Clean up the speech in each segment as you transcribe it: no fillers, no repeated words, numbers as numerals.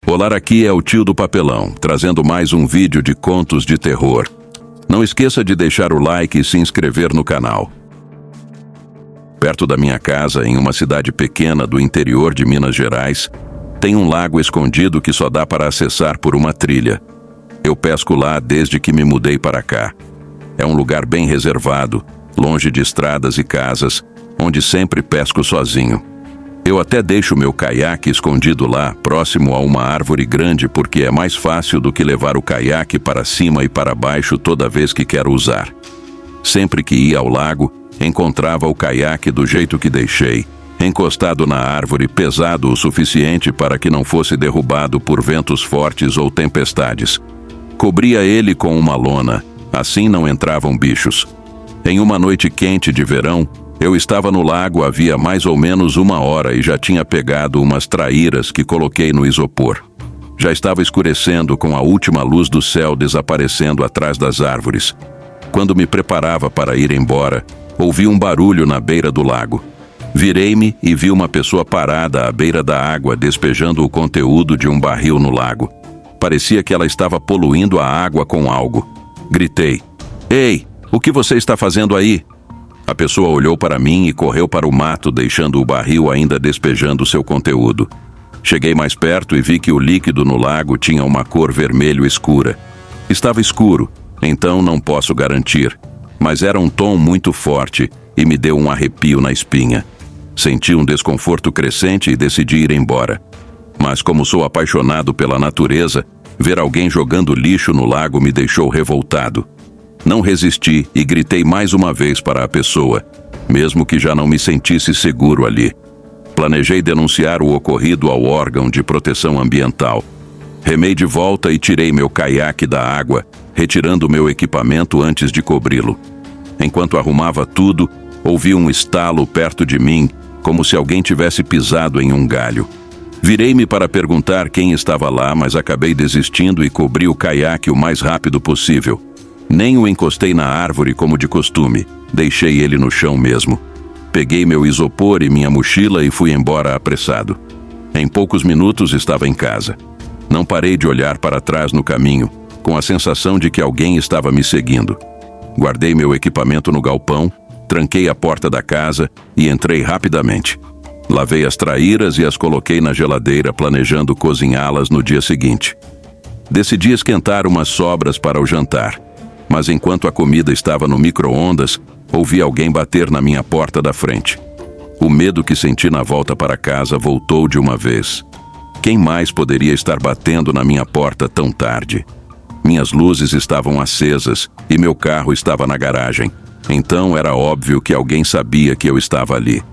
Olá, aqui é o tio do papelão, trazendo mais um vídeo de contos de terror. Não esqueça de deixar o like e se inscrever no canal. Perto da minha casa, em uma cidade pequena do interior de Minas Gerais, tem um lago escondido que só dá para acessar por uma trilha. Eu pesco lá desde que me mudei para cá. É um lugar bem reservado, longe de estradas e casas, onde sempre pesco sozinho. Eu até deixo meu caiaque escondido lá, próximo a uma árvore grande, porque é mais fácil do que levar o caiaque para cima e para baixo toda vez que quero usar. Sempre que ia ao lago, encontrava o caiaque do jeito que deixei, encostado na árvore, pesado o suficiente para que não fosse derrubado por ventos fortes ou tempestades. Cobria ele com uma lona, assim não entravam bichos. Em uma noite quente de verão, eu estava no lago havia mais ou menos 1 hora e já tinha pegado umas traíras que coloquei no isopor. Já estava escurecendo, com a última luz do céu desaparecendo atrás das árvores. Quando me preparava para ir embora, ouvi um barulho na beira do lago. Virei-me e vi uma pessoa parada à beira da água, despejando o conteúdo de um barril no lago. Parecia que ela estava poluindo a água com algo. Gritei: "Ei, o que você está fazendo aí?" A pessoa olhou para mim e correu para o mato, deixando o barril ainda despejando seu conteúdo. Cheguei mais perto e vi que o líquido no lago tinha uma cor vermelho escura. Estava escuro, então não posso garantir, mas era um tom muito forte e me deu um arrepio na espinha. Senti um desconforto crescente e decidi ir embora. Mas como sou apaixonado pela natureza, ver alguém jogando lixo no lago me deixou revoltado. Não resisti e gritei mais uma vez para a pessoa, mesmo que já não me sentisse seguro ali. Planejei denunciar o ocorrido ao órgão de proteção ambiental. Remei de volta e tirei meu caiaque da água, retirando meu equipamento antes de cobri-lo. Enquanto arrumava tudo, ouvi um estalo perto de mim, como se alguém tivesse pisado em um galho. Virei-me para perguntar quem estava lá, mas acabei desistindo e cobri o caiaque o mais rápido possível. Nem o encostei na árvore como de costume, deixei ele no chão mesmo. Peguei meu isopor e minha mochila e fui embora apressado. Em poucos minutos estava em casa. Não parei de olhar para trás no caminho, com a sensação de que alguém estava me seguindo. Guardei meu equipamento no galpão, tranquei a porta da casa e entrei rapidamente. Lavei as traíras e as coloquei na geladeira, planejando cozinhá-las no dia seguinte. Decidi esquentar umas sobras para o jantar. Mas enquanto a comida estava no micro-ondas, ouvi alguém bater na minha porta da frente. O medo que senti na volta para casa voltou de uma vez. Quem mais poderia estar batendo na minha porta tão tarde? Minhas luzes estavam acesas e meu carro estava na garagem. Então era óbvio que alguém sabia que eu estava ali.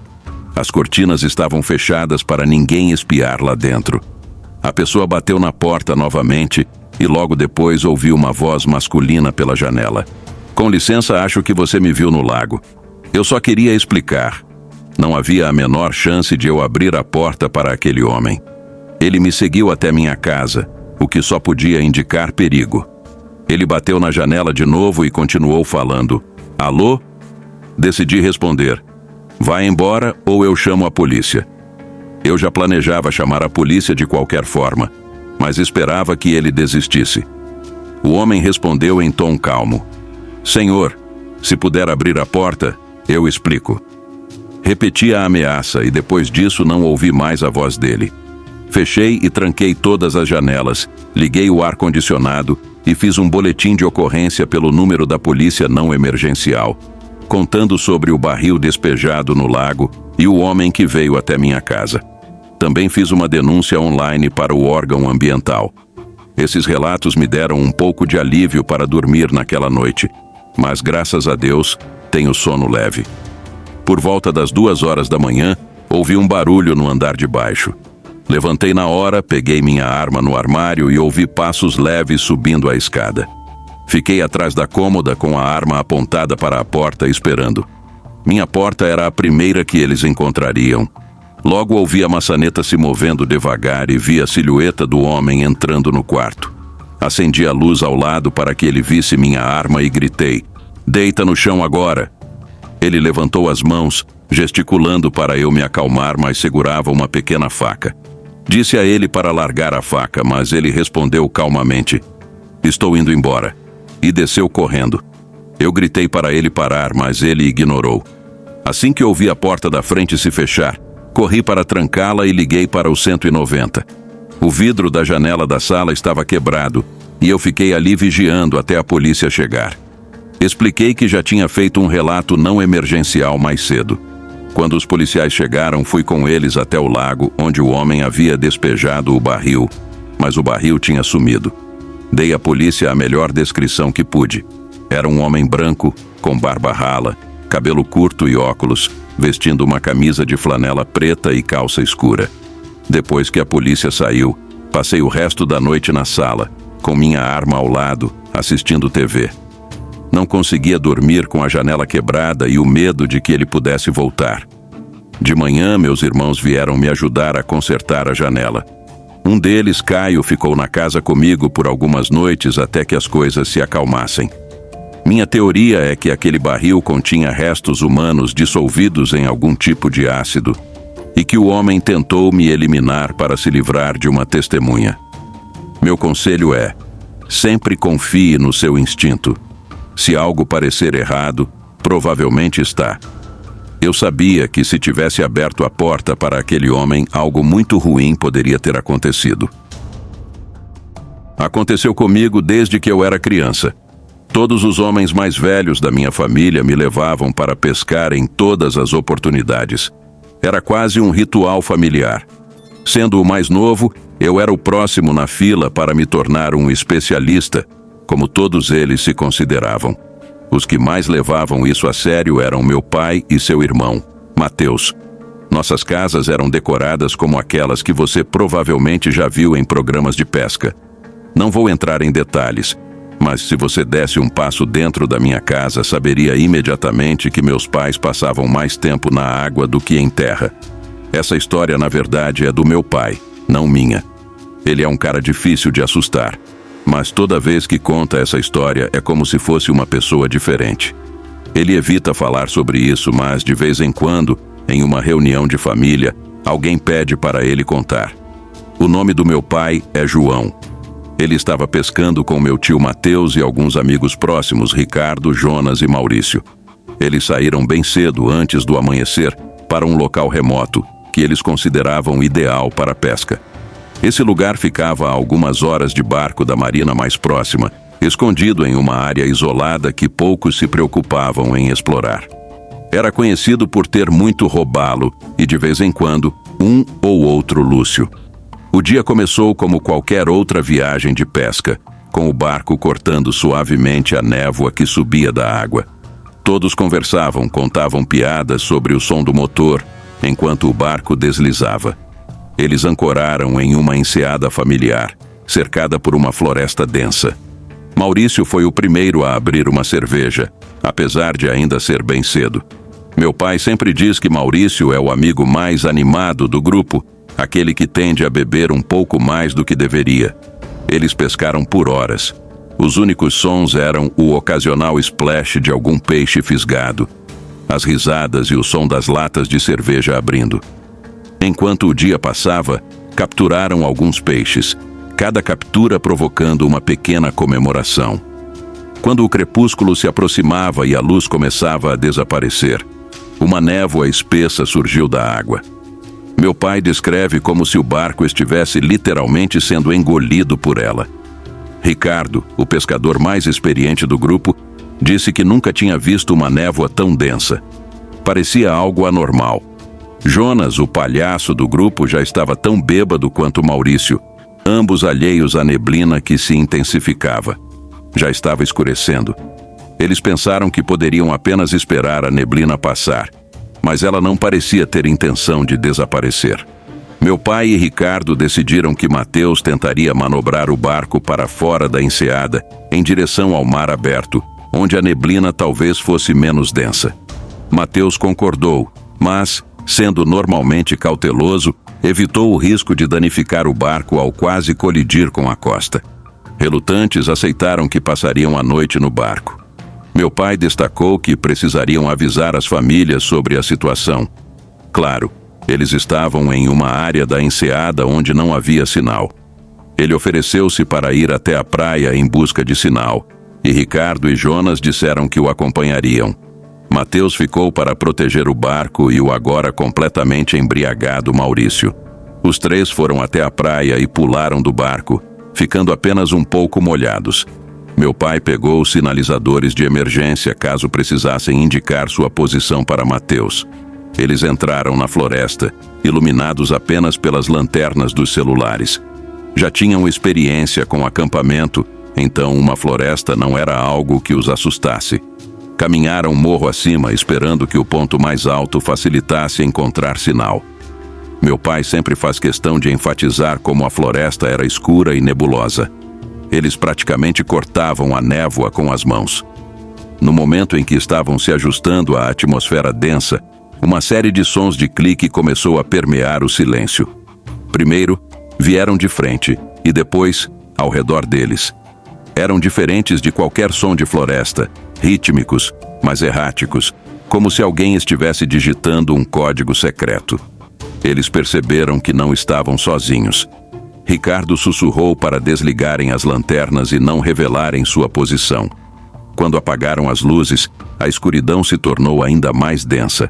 As cortinas estavam fechadas para ninguém espiar lá dentro. A pessoa bateu na porta novamente e logo depois ouvi uma voz masculina pela janela. "Com licença, acho que você me viu no lago." Eu só queria explicar. Não havia a menor chance de eu abrir a porta para aquele homem. Ele me seguiu até minha casa, o que só podia indicar perigo. Ele bateu na janela de novo e continuou falando. "Alô?" Decidi responder. "Vá embora ou eu chamo a polícia." Eu já planejava chamar a polícia de qualquer forma, mas esperava que ele desistisse. O homem respondeu em tom calmo: "Senhor, se puder abrir a porta, eu explico." Repeti a ameaça e depois disso não ouvi mais a voz dele. Fechei e tranquei todas as janelas, liguei o ar-condicionado e fiz um boletim de ocorrência pelo número da polícia não emergencial, contando sobre o barril despejado no lago e o homem que veio até minha casa. Também fiz uma denúncia online para o órgão ambiental. Esses relatos me deram um pouco de alívio para dormir naquela noite, mas graças a Deus tenho sono leve. Por volta das 2 horas da manhã, ouvi um barulho no andar de baixo. Levantei na hora, peguei minha arma no armário e ouvi passos leves subindo a escada. Fiquei atrás da cômoda com a arma apontada para a porta, esperando. Minha porta era a primeira que eles encontrariam. Logo ouvi a maçaneta se movendo devagar e vi a silhueta do homem entrando no quarto. Acendi a luz ao lado para que ele visse minha arma e gritei: "Deita no chão agora!" Ele levantou as mãos, gesticulando para eu me acalmar, mas segurava uma pequena faca. Disse a ele para largar a faca, mas ele respondeu calmamente: "Estou indo embora", e desceu correndo. Eu gritei para ele parar, mas ele ignorou. Assim que ouvi a porta da frente se fechar, corri para trancá-la e liguei para o 190. O vidro da janela da sala estava quebrado e eu fiquei ali vigiando até a polícia chegar. Expliquei que já tinha feito um relato não emergencial mais cedo. Quando os policiais chegaram, fui com eles até o lago, onde o homem havia despejado o barril, mas o barril tinha sumido. Dei à polícia a melhor descrição que pude. Era um homem branco, com barba rala, cabelo curto e óculos, vestindo uma camisa de flanela preta e calça escura. Depois que a polícia saiu, passei o resto da noite na sala, com minha arma ao lado, assistindo TV. Não conseguia dormir com a janela quebrada e o medo de que ele pudesse voltar. De manhã, meus irmãos vieram me ajudar a consertar a janela. Um deles, Caio, ficou na casa comigo por algumas noites até que as coisas se acalmassem. Minha teoria é que aquele barril continha restos humanos dissolvidos em algum tipo de ácido e que o homem tentou me eliminar para se livrar de uma testemunha. Meu conselho é: sempre confie no seu instinto. Se algo parecer errado, provavelmente está. Eu sabia que se tivesse aberto a porta para aquele homem, algo muito ruim poderia ter acontecido. Aconteceu comigo desde que eu era criança. Todos os homens mais velhos da minha família me levavam para pescar em todas as oportunidades. Era quase um ritual familiar. Sendo o mais novo, eu era o próximo na fila para me tornar um especialista, como todos eles se consideravam. Os que mais levavam isso a sério eram meu pai e seu irmão, Mateus. Nossas casas eram decoradas como aquelas que você provavelmente já viu em programas de pesca. Não vou entrar em detalhes, mas se você desse um passo dentro da minha casa, saberia imediatamente que meus pais passavam mais tempo na água do que em terra. Essa história, na verdade, é do meu pai, não minha. Ele é um cara difícil de assustar, mas toda vez que conta essa história é como se fosse uma pessoa diferente. Ele evita falar sobre isso, mas de vez em quando, em uma reunião de família, alguém pede para ele contar. O nome do meu pai é João. Ele estava pescando com meu tio Mateus e alguns amigos próximos, Ricardo, Jonas e Maurício. Eles saíram bem cedo, antes do amanhecer, para um local remoto, que eles consideravam ideal para a pesca. Esse lugar ficava a algumas horas de barco da marina mais próxima, escondido em uma área isolada que poucos se preocupavam em explorar. Era conhecido por ter muito robalo e, de vez em quando, um ou outro lúcio. O dia começou como qualquer outra viagem de pesca, com o barco cortando suavemente a névoa que subia da água. Todos conversavam, contavam piadas sobre o som do motor, enquanto o barco deslizava. Eles ancoraram em uma enseada familiar, cercada por uma floresta densa. Maurício foi o primeiro a abrir uma cerveja, apesar de ainda ser bem cedo. Meu pai sempre diz que Maurício é o amigo mais animado do grupo, aquele que tende a beber um pouco mais do que deveria. Eles pescaram por horas. Os únicos sons eram o ocasional splash de algum peixe fisgado, as risadas e o som das latas de cerveja abrindo. Enquanto o dia passava, capturaram alguns peixes, cada captura provocando uma pequena comemoração. Quando o crepúsculo se aproximava e a luz começava a desaparecer, uma névoa espessa surgiu da água. Meu pai descreve como se o barco estivesse literalmente sendo engolido por ela. Ricardo, o pescador mais experiente do grupo, disse que nunca tinha visto uma névoa tão densa. Parecia algo anormal. Jonas, o palhaço do grupo, já estava tão bêbado quanto Maurício, ambos alheios à neblina que se intensificava. Já estava escurecendo. Eles pensaram que poderiam apenas esperar a neblina passar, mas ela não parecia ter intenção de desaparecer. Meu pai e Ricardo decidiram que Mateus tentaria manobrar o barco para fora da enseada, em direção ao mar aberto, onde a neblina talvez fosse menos densa. Mateus concordou, mas, sendo normalmente cauteloso, evitou o risco de danificar o barco ao quase colidir com a costa. Relutantes, aceitaram que passariam a noite no barco. Meu pai destacou que precisariam avisar as famílias sobre a situação. Claro, Eles estavam em uma área da enseada onde não havia sinal. Ele ofereceu-se para ir até a praia em busca de sinal, e Ricardo e Jonas disseram que o acompanhariam. Mateus ficou para proteger o barco e o agora completamente embriagado Maurício. Os três foram até a praia e pularam do barco, ficando apenas um pouco molhados. Meu pai pegou os sinalizadores de emergência caso precisassem indicar sua posição para Mateus. Eles entraram na floresta, iluminados apenas pelas lanternas dos celulares. Já tinham experiência com acampamento, então uma floresta não era algo que os assustasse. Caminharam morro acima, esperando que o ponto mais alto facilitasse encontrar sinal. Meu pai sempre faz questão de enfatizar como a floresta era escura e nebulosa. Eles praticamente cortavam a névoa com as mãos. No momento em que estavam se ajustando à atmosfera densa, uma série de sons de clique começou a permear o silêncio. Primeiro, vieram de frente e depois, ao redor deles. Eram diferentes de qualquer som de floresta, rítmicos, mas erráticos, como se alguém estivesse digitando um código secreto. Eles perceberam que não estavam sozinhos. Ricardo sussurrou para desligarem as lanternas e não revelarem sua posição. Quando apagaram as luzes, a escuridão se tornou ainda mais densa.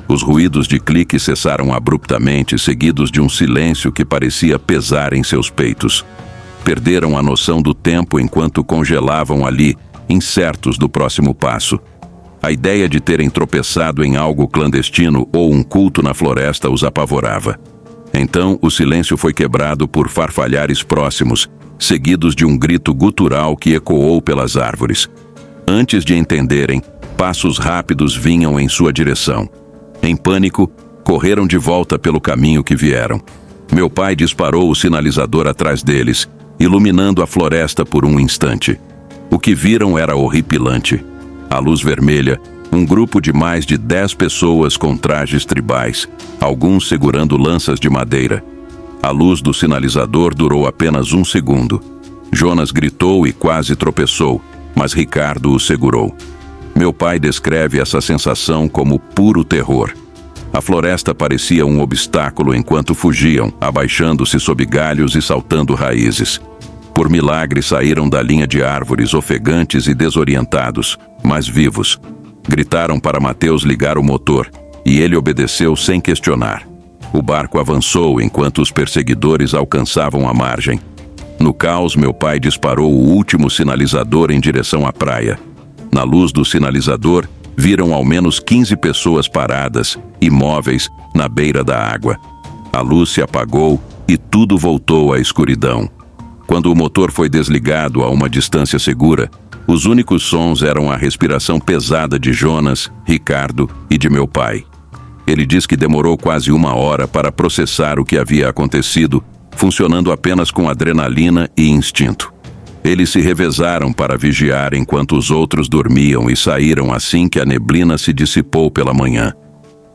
Os ruídos de clique cessaram abruptamente, seguidos de um silêncio que parecia pesar em seus peitos. Perderam a noção do tempo enquanto congelavam ali, incertos do próximo passo. A ideia de terem tropeçado em algo clandestino ou um culto na floresta os apavorava. Então, o silêncio foi quebrado por farfalhares próximos, seguidos de um grito gutural que ecoou pelas árvores. Antes de entenderem, passos rápidos vinham em sua direção. Em pânico, correram de volta pelo caminho que vieram. Meu pai disparou o sinalizador atrás deles, iluminando a floresta por um instante. O que viram era horripilante. À luz vermelha, um grupo de mais de 10 pessoas com trajes tribais, alguns segurando lanças de madeira. A luz do sinalizador durou apenas 1 segundo. Jonas gritou e quase tropeçou, mas Ricardo o segurou. Meu pai descreve essa sensação como puro terror. A floresta parecia um obstáculo enquanto fugiam, abaixando-se sob galhos e saltando raízes. Por milagre saíram da linha de árvores ofegantes e desorientados, mas vivos. Gritaram para Mateus ligar o motor, e ele obedeceu sem questionar. O barco avançou enquanto os perseguidores alcançavam a margem. No caos, meu pai disparou o último sinalizador em direção à praia. Na luz do sinalizador, viram ao menos 15 pessoas paradas, imóveis, na beira da água. A luz se apagou e tudo voltou à escuridão. Quando o motor foi desligado a uma distância segura, os únicos sons eram a respiração pesada de Jonas, Ricardo e de meu pai. Ele diz que demorou quase 1 hora para processar o que havia acontecido, funcionando apenas com adrenalina e instinto. Eles se revezaram para vigiar enquanto os outros dormiam e saíram assim que a neblina se dissipou pela manhã.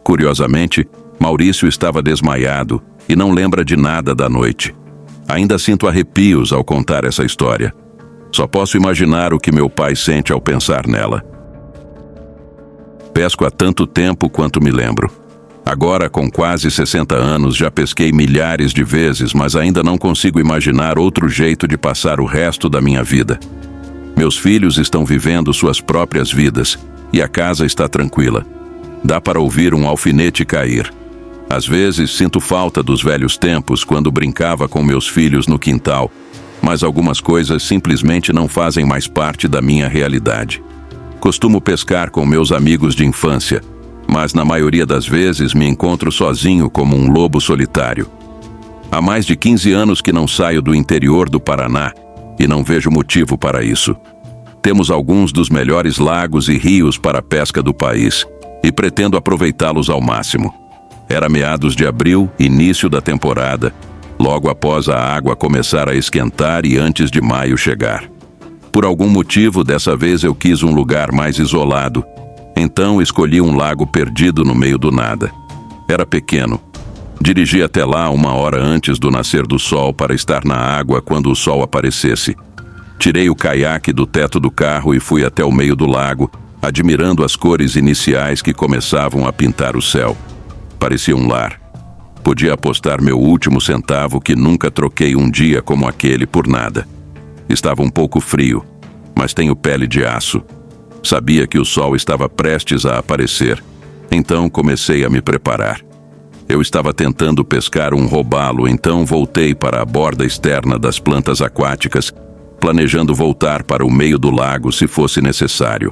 Curiosamente, Maurício estava desmaiado e não lembra de nada da noite. Ainda sinto arrepios ao contar essa história. Só posso imaginar o que meu pai sente ao pensar nela. Pesco há tanto tempo quanto me lembro. Agora, com quase 60 anos, já pesquei milhares de vezes, mas ainda não consigo imaginar outro jeito de passar o resto da minha vida. Meus filhos estão vivendo suas próprias vidas e a casa está tranquila. Dá para ouvir um alfinete cair. Às vezes, sinto falta dos velhos tempos quando brincava com meus filhos no quintal, mas algumas coisas simplesmente não fazem mais parte da minha realidade. Costumo pescar com meus amigos de infância, mas na maioria das vezes me encontro sozinho como um lobo solitário. Há mais de 15 anos que não saio do interior do Paraná e não vejo motivo para isso. Temos alguns dos melhores lagos e rios para a pesca do país e pretendo aproveitá-los ao máximo. Era meados de abril, início da temporada, logo após a água começar a esquentar e antes de maio chegar. Por algum motivo, dessa vez eu quis um lugar mais isolado. Então escolhi um lago perdido no meio do nada. Era pequeno. Dirigi até lá 1 hora antes do nascer do sol para estar na água quando o sol aparecesse. Tirei o caiaque do teto do carro e fui até o meio do lago, admirando as cores iniciais que começavam a pintar o céu. Parecia um lar. Podia apostar meu último centavo que nunca troquei um dia como aquele por nada. Estava um pouco frio, mas tenho pele de aço. Sabia que o sol estava prestes a aparecer, então comecei a me preparar. Eu estava tentando pescar um robalo, então voltei para a borda externa das plantas aquáticas, planejando voltar para o meio do lago se fosse necessário.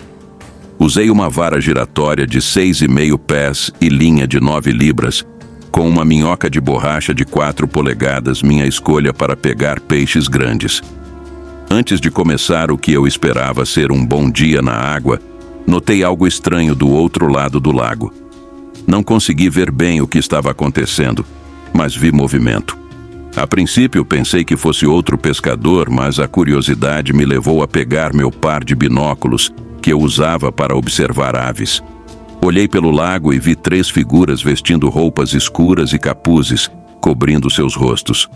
Usei uma vara giratória de 6,5 pés e linha de 9 libras, com uma minhoca de borracha de 4 polegadas, minha escolha para pegar peixes grandes. Antes de começar o que eu esperava ser um bom dia na água, notei algo estranho do outro lado do lago. Não consegui ver bem o que estava acontecendo, mas vi movimento. A princípio pensei que fosse outro pescador, mas a curiosidade me levou a pegar meu par de binóculos que eu usava para observar aves. Olhei pelo lago e vi 3 figuras vestindo roupas escuras e capuzes, cobrindo seus rostos.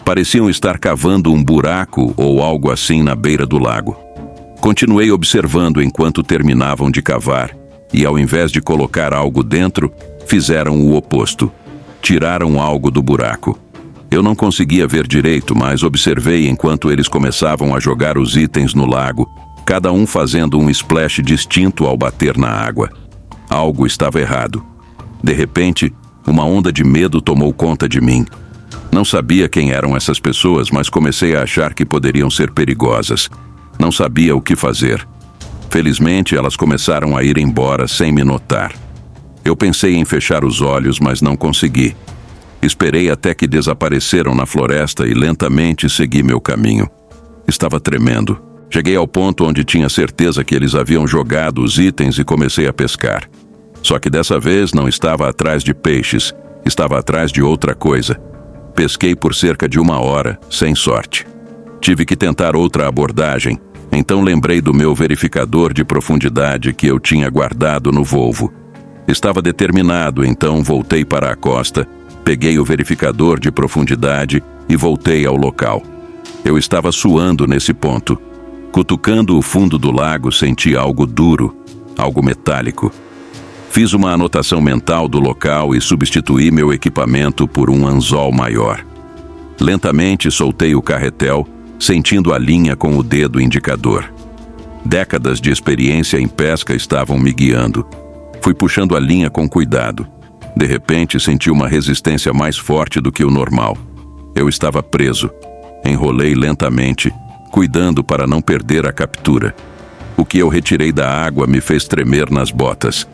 Pareciam estar cavando um buraco ou algo assim na beira do lago. Continuei observando enquanto terminavam de cavar, e ao invés de colocar algo dentro, fizeram o oposto. Tiraram algo do buraco. Eu não conseguia ver direito, mas observei enquanto eles começavam a jogar os itens no lago, cada um fazendo um splash distinto ao bater na água. Algo estava errado. De repente, uma onda de medo tomou conta de mim. Não sabia quem eram essas pessoas, mas comecei a achar que poderiam ser perigosas. Não sabia o que fazer. Felizmente, elas começaram a ir embora sem me notar. Eu pensei em fechar os olhos, mas não consegui. Esperei até que desapareceram na floresta e lentamente segui meu caminho. Estava tremendo. Cheguei ao ponto onde tinha certeza que eles haviam jogado os itens e comecei a pescar. Só que dessa vez não estava atrás de peixes, estava atrás de outra coisa. Pesquei por cerca de 1 hora, sem sorte. Tive que tentar outra abordagem, então lembrei do meu verificador de profundidade que eu tinha guardado no Volvo. Estava determinado, então voltei para a costa, peguei o verificador de profundidade e voltei ao local. Eu estava suando nesse ponto. Cutucando o fundo do lago, senti algo duro, algo metálico. Fiz uma anotação mental do local e substituí meu equipamento por um anzol maior. Lentamente soltei o carretel, sentindo a linha com o dedo indicador. Décadas de experiência em pesca estavam me guiando. Fui puxando a linha com cuidado. De repente, senti uma resistência mais forte do que o normal. Eu estava preso. Enrolei lentamente, cuidando para não perder a captura. O que eu retirei da água me fez tremer nas botas.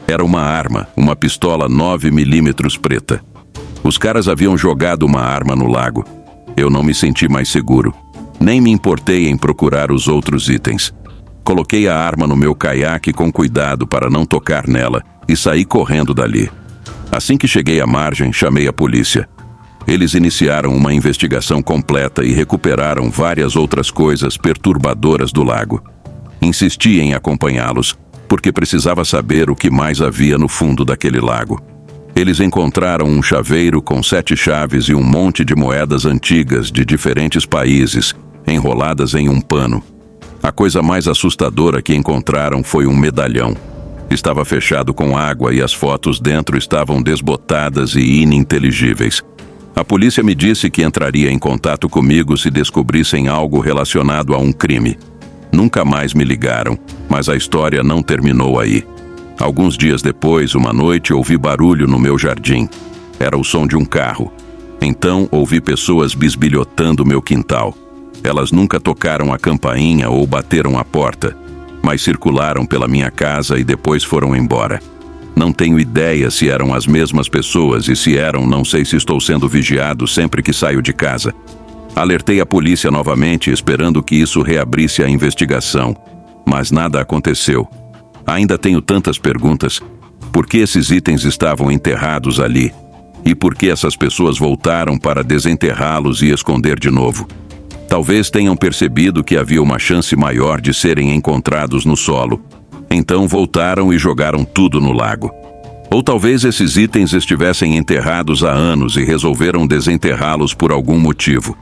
Era uma arma, uma pistola 9mm preta. Os caras haviam jogado uma arma no lago. Eu não me senti mais seguro. Nem me importei em procurar os outros itens. Coloquei a arma no meu caiaque com cuidado para não tocar nela e saí correndo dali. Assim que cheguei à margem, chamei a polícia. Eles iniciaram uma investigação completa e recuperaram várias outras coisas perturbadoras do lago. Insisti em acompanhá-los, porque precisava saber o que mais havia no fundo daquele lago. Eles encontraram um chaveiro com 7 chaves e um monte de moedas antigas de diferentes países, enroladas em um pano. A coisa mais assustadora que encontraram foi um medalhão. Estava fechado com água e as fotos dentro estavam desbotadas e ininteligíveis. A polícia me disse que entraria em contato comigo se descobrissem algo relacionado a um crime. Nunca mais me ligaram, mas a história não terminou aí. Alguns dias depois, uma noite, ouvi barulho no meu jardim. Era o som de um carro. Então, ouvi pessoas bisbilhotando meu quintal. Elas nunca tocaram a campainha ou bateram a porta, mas circularam pela minha casa e depois foram embora. Não tenho ideia se eram as mesmas pessoas e se eram, não sei se estou sendo vigiado sempre que saio de casa. Alertei a polícia novamente, esperando que isso reabrisse a investigação, mas nada aconteceu. Ainda tenho tantas perguntas. Por que esses itens estavam enterrados ali? E por que essas pessoas voltaram para desenterrá-los e esconder de novo? Talvez tenham percebido que havia uma chance maior de serem encontrados no solo. Então voltaram e jogaram tudo no lago. Ou talvez esses itens estivessem enterrados há anos e resolveram desenterrá-los por algum motivo.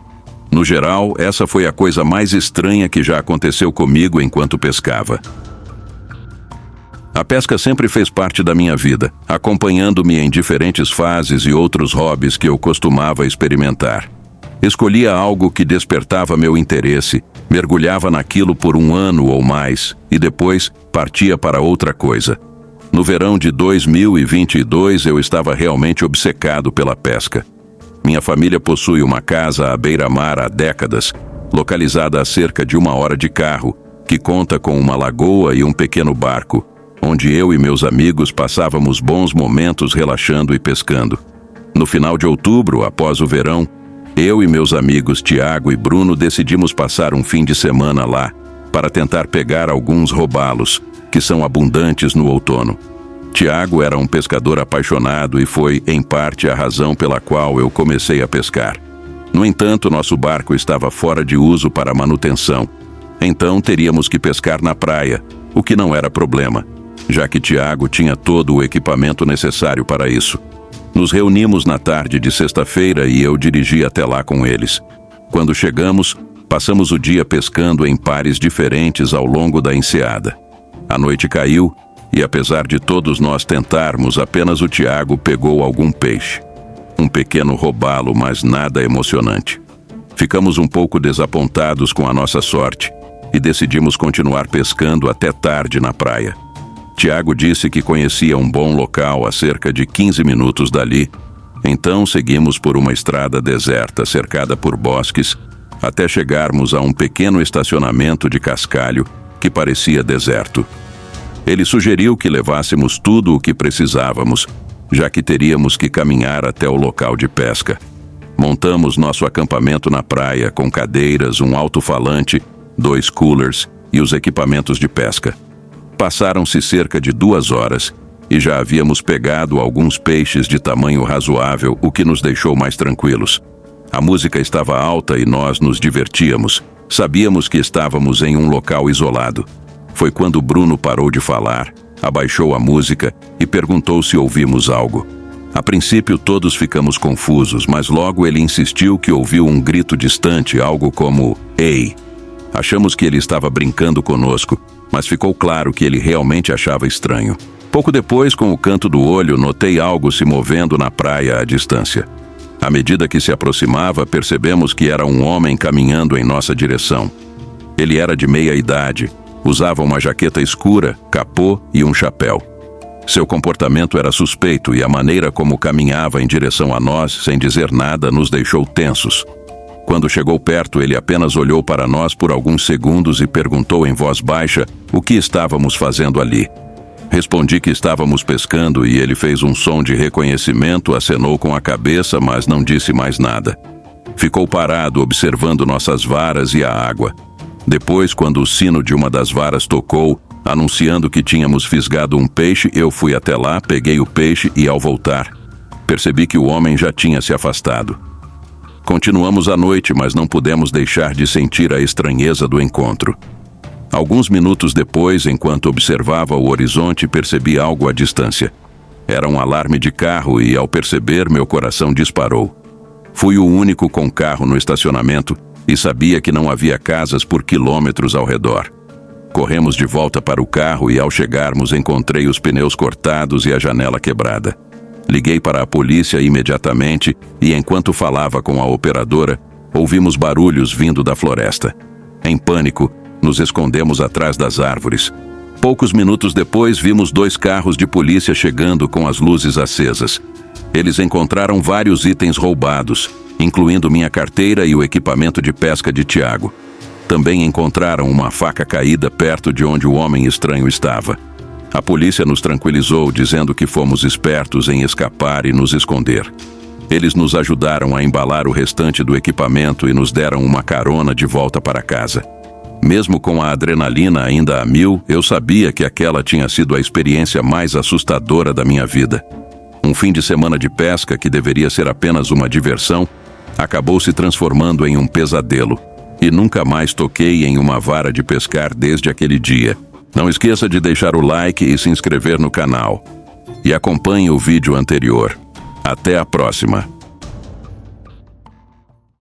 No geral, essa foi a coisa mais estranha que já aconteceu comigo enquanto pescava. A pesca sempre fez parte da minha vida, acompanhando-me em diferentes fases e outros hobbies que eu costumava experimentar. Escolhia algo que despertava meu interesse, mergulhava naquilo por 1 ano ou mais e depois partia para outra coisa. No verão de 2022 eu estava realmente obcecado pela pesca. Minha família possui uma casa à beira-mar há décadas, localizada a cerca de 1 hora de carro, que conta com uma lagoa e um pequeno barco, onde eu e meus amigos passávamos bons momentos relaxando e pescando. No final de outubro, após o verão, eu e meus amigos Tiago e Bruno decidimos passar um fim de semana lá para tentar pegar alguns robalos, que são abundantes no outono. Tiago era um pescador apaixonado e foi, em parte, a razão pela qual eu comecei a pescar. No entanto, nosso barco estava fora de uso para manutenção, então teríamos que pescar na praia, o que não era problema, já que Tiago tinha todo o equipamento necessário para isso. Nos reunimos na tarde de sexta-feira e eu dirigi até lá com eles. Quando chegamos, passamos o dia pescando em pares diferentes ao longo da enseada. A noite caiu e, apesar de todos nós tentarmos, apenas o Tiago pegou algum peixe. Um pequeno robalo, mas nada emocionante. Ficamos um pouco desapontados com a nossa sorte e decidimos continuar pescando até tarde na praia. Tiago disse que conhecia um bom local a cerca de 15 minutos dali, então seguimos por uma estrada deserta cercada por bosques até chegarmos a um pequeno estacionamento de cascalho que parecia deserto. Ele sugeriu que levássemos tudo o que precisávamos, já que teríamos que caminhar até o local de pesca. Montamos nosso acampamento na praia com cadeiras, um alto-falante, 2 coolers e os equipamentos de pesca. Passaram-se cerca de 2 horas e já havíamos pegado alguns peixes de tamanho razoável, o que nos deixou mais tranquilos. A música estava alta e nós nos divertíamos. Sabíamos que estávamos em um local isolado. Foi quando Bruno parou de falar, abaixou a música e perguntou se ouvimos algo. A princípio todos ficamos confusos, mas logo ele insistiu que ouviu um grito distante, algo como "Ei!". Achamos que ele estava brincando conosco, mas ficou claro que ele realmente achava estranho. Pouco depois, com o canto do olho, notei algo se movendo na praia à distância. À medida que se aproximava, percebemos que era um homem caminhando em nossa direção. Ele era de meia idade, usava uma jaqueta escura, capô e um chapéu. Seu comportamento era suspeito e a maneira como caminhava em direção a nós, sem dizer nada, nos deixou tensos. Quando chegou perto, ele apenas olhou para nós por alguns segundos e perguntou em voz baixa o que estávamos fazendo ali. Respondi que estávamos pescando e ele fez um som de reconhecimento, acenou com a cabeça, mas não disse mais nada. Ficou parado observando nossas varas e a água. Depois, quando o sino de uma das varas tocou, anunciando que tínhamos fisgado um peixe, eu fui até lá, peguei o peixe e, ao voltar, percebi que o homem já tinha se afastado. Continuamos a noite, mas não pudemos deixar de sentir a estranheza do encontro. Alguns minutos depois, enquanto observava o horizonte, percebi algo à distância. Era um alarme de carro e, ao perceber, meu coração disparou. Fui o único com carro no estacionamento e sabia que não havia casas por quilômetros ao redor. Corremos de volta para o carro e, ao chegarmos, encontrei os pneus cortados e a janela quebrada. Liguei para a polícia imediatamente e, enquanto falava com a operadora, ouvimos barulhos vindo da floresta. Em pânico, nos escondemos atrás das árvores. Poucos minutos depois, vimos 2 carros de polícia chegando com as luzes acesas. Eles encontraram vários itens roubados, incluindo minha carteira e o equipamento de pesca de Tiago. Também encontraram uma faca caída perto de onde o homem estranho estava. A polícia nos tranquilizou, dizendo que fomos espertos em escapar e nos esconder. Eles nos ajudaram a embalar o restante do equipamento e nos deram uma carona de volta para casa. Mesmo com a adrenalina ainda a 1000, eu sabia que aquela tinha sido a experiência mais assustadora da minha vida. Um fim de semana de pesca, que deveria ser apenas uma diversão, acabou se transformando em um pesadelo. E nunca mais toquei em uma vara de pescar desde aquele dia. Não esqueça de deixar o like e se inscrever no canal. E acompanhe o vídeo anterior. Até a próxima!